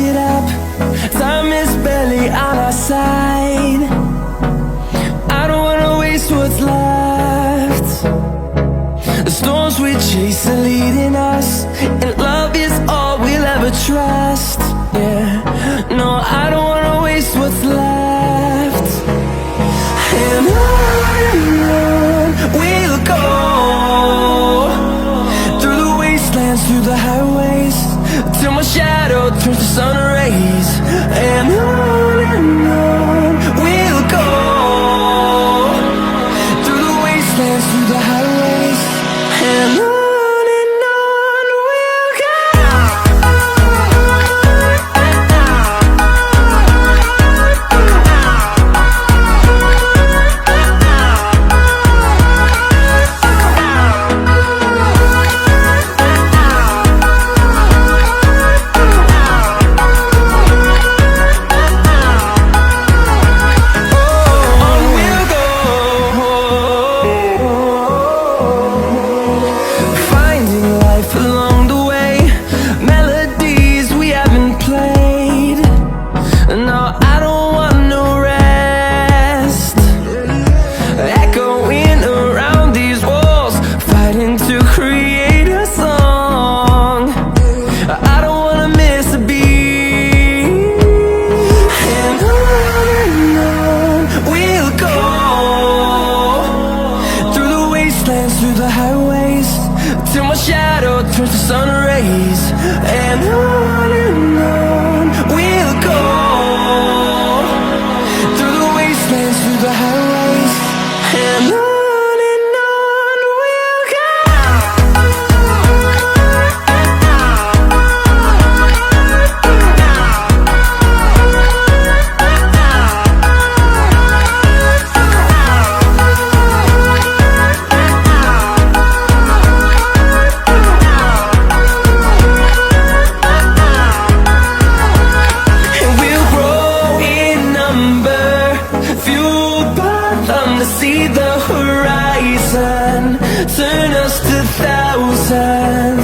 it up. Time is barely on our side. I don't wanna waste what's left. The storms we chase are leading us, and love is all we'll ever trust. Yeah, no, I don't wanna waste what's left. And on we'll go, through the wastelands, through the highways, till my shadow turns to sun rays. And on we'll go, through the wastelands, through the highways, and on we'll go. Through the highways, till my shadow turns to sun rays. And on we'll go, through the wastelands, through the highways, and on we'll go. To see the horizon, turn us to thousands.